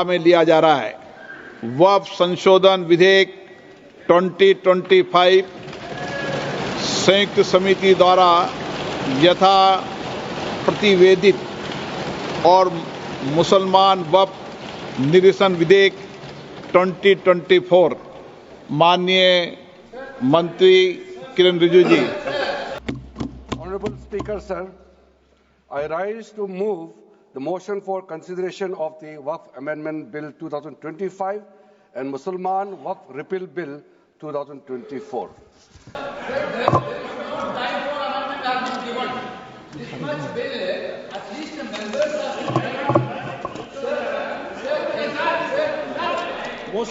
में लिया जा रहा है। वक्फ संशोधन विधेयक 2025 संयुक्त समिति द्वारा यथा प्रतिवेदित और मुसलमान वक्फ निरसन विधेयक 2024 माननीय मंत्री किरण रिजिजू जी। Honorable Speaker, sir, I rise to move the motion for consideration of the Waqf Amendment Bill 2025 and Mussalman Waqf Repeal Bill 2024.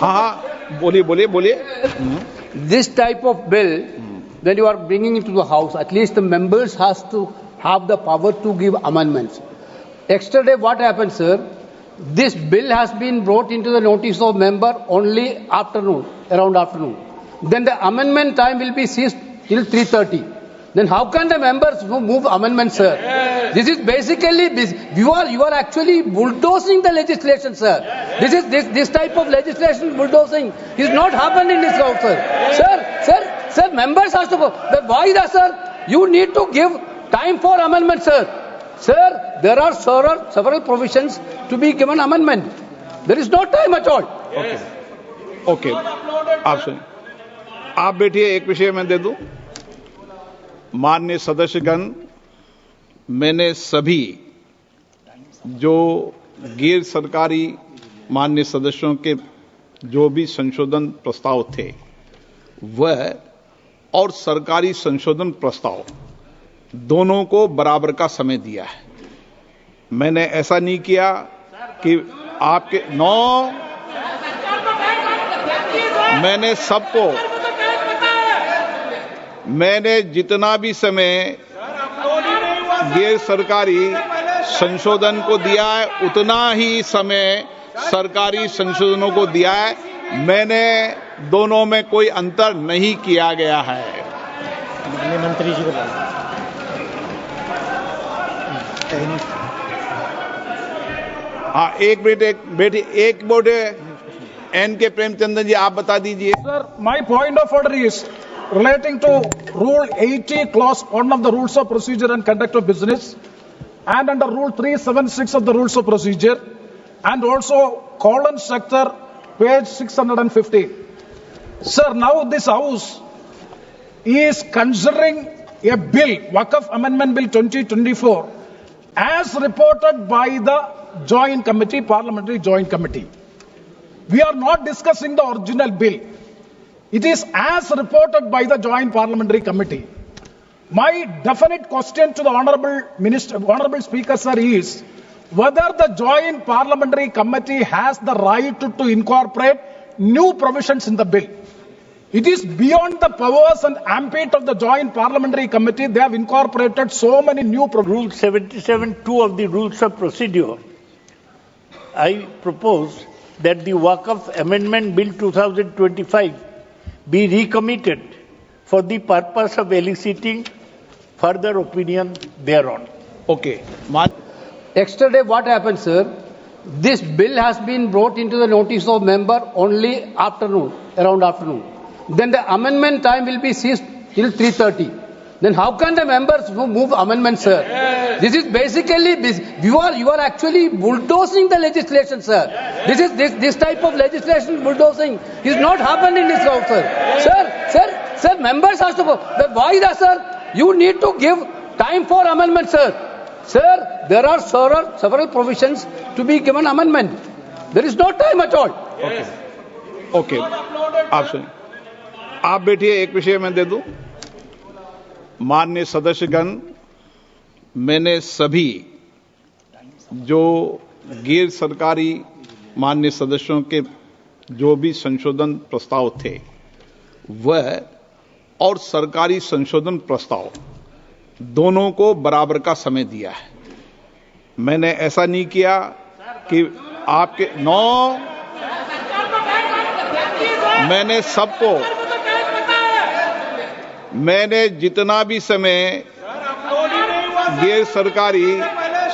हाँ, बोलिए। This type of bill, when you are bringing it to the House, at least the members has to have the power to give amendments. Yesterday, what happened, sir? This bill has been brought into the notice of member only around afternoon. Then the amendment time will be ceased till 3:30. Then how can the members move amendments, sir? Yes. This is basically you are actually bulldozing the legislation, sir. Yes. This type of legislation bulldozing is not happened in this house, sir. Yes. Sir, members has to go. Why that, sir? You need to give time for amendment, sir. Sir, there are several provisions to be given amendment. There is no time at all. Okay, आप सुनिए। आप बैठिए, एक विषय मैं दे दूं। माननीय सदस्यगण, मैंने सभी जो गैर सरकारी माननीय सदस्यों के जो भी संशोधन प्रस्ताव थे वह और सरकारी संशोधन प्रस्ताव दोनों को बराबर का समय दिया है। मैंने ऐसा नहीं किया कि आपके मैंने जितना भी समय गैर सरकारी संशोधन को दिया है उतना ही समय सरकारी संशोधनों को दिया है। मैंने दोनों में कोई अंतर नहीं किया गया है। मंत्री जी को हाँ, एक मिनट एन के प्रेमचंद्र जी, आप बता दीजिए। Sir, my point of order is relating to Rule 80, Clause 1 of the Rules of Procedure and Conduct of Business, and under Rule 376 of the Rules of Procedure, and also colon sector, page 615. Sir, now this House is considering a bill, Waqf Amendment Bill 2024, as reported by the Joint Committee, Parliamentary Joint Committee. We are not discussing the original bill. It is as reported by the Joint Parliamentary Committee. My definite question to the Honorable Speaker, sir, is whether the Joint Parliamentary Committee has the right to incorporate new provisions in the bill. It is beyond the powers and ambit of the Joint Parliamentary Committee. They have incorporated so many new provisions. Rule 77(2) of the Rules of Procedure, I propose that the Waqf Amendment Bill 2025 be recommitted for the purpose of eliciting further opinion thereon. Okay. Yesterday, what happened, sir? This bill has been brought into the notice of member only around afternoon. Then the amendment time will be ceased till 3:30. Then how can the members move amendments, sir? Yes. This is basically you are actually bulldozing the legislation, sir. Yes. This type of legislation bulldozing is not happened in this house, sir. Yes. Sir, members has to go. Why that, sir? You need to give time for amendment, sir. Sir, there are several provisions to be given amendment. There is no time at all. Okay, आप सुनिए। आप बैठिए, एक विषय मैं दे दूं। माननीय सदस्यगण, मैंने सभी जो गैर सरकारी माननीय सदस्यों के जो भी संशोधन प्रस्ताव थे वह और सरकारी संशोधन प्रस्ताव दोनों को बराबर का समय दिया है। मैंने ऐसा नहीं किया कि आपके मैंने जितना भी समय गैर सरकारी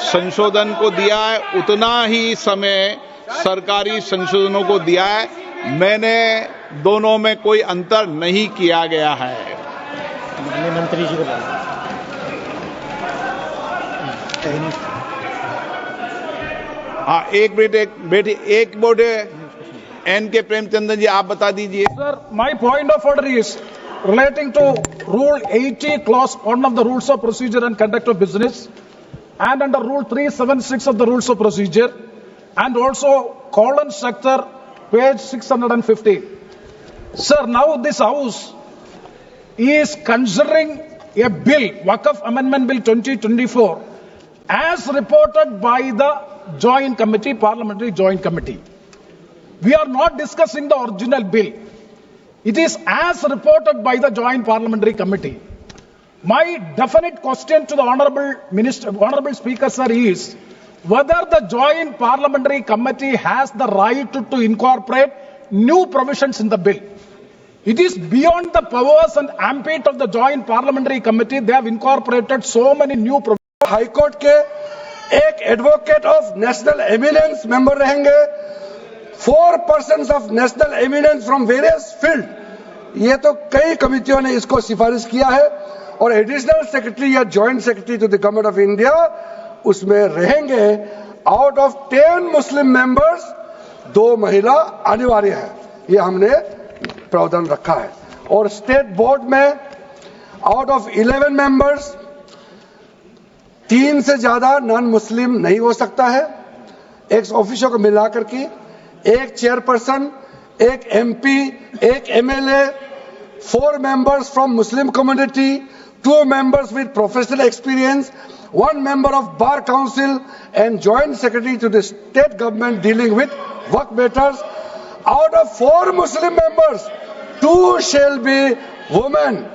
संशोधन को दिया है उतना ही समय सरकारी संशोधनों को दिया है। मैंने दोनों में कोई अंतर नहीं किया गया है। मंत्री जी को हाँ, एक मिनट N.K. प्रेमचंद्रन जी, आप बता दीजिए। Sir, my point of order is relating to Rule 80, Clause 1 of the Rules of Procedure and Conduct of Business, and under Rule 376 of the Rules of Procedure, and also colon sector, page 615. Sir, now this House is considering a bill, Waqf Amendment Bill 2024, as reported by the Joint Committee, Parliamentary Joint Committee. We are not discussing the original bill. It is as reported by the Joint Parliamentary Committee. My definite question to the Honorable Speaker, sir, is whether the Joint Parliamentary Committee has the right to incorporate new provisions in the bill. It is beyond the powers and ambit of the Joint Parliamentary Committee. They have incorporated so many new provisions. High court के एक advocate of national eminence member रहेंगे, 4 persons of national eminence from various field, ये तो कई कमिटियों ने इसको सिफारिश किया है, और एडिशनल सेक्रेटरी या joint secretary to the government of India उसमें रहेंगे। आउट ऑफ 10 मुस्लिम मेंबर्स 2 महिला अनिवार्य है, ये हमने प्रावधान रखा है। और स्टेट बोर्ड में आउट ऑफ 11 मेंबर्स 3 से ज्यादा नॉन मुस्लिम नहीं हो सकता है। एक ऑफिसर को मिलाकर के एक चेयरपर्सन, एक एमपी, एक MLA, 4 members from Muslim community, 2 members with professional experience, 1 member of Bar Council and Joint Secretary to the state government dealing with work matters. Out of 4 Muslim members, 2 shall be women.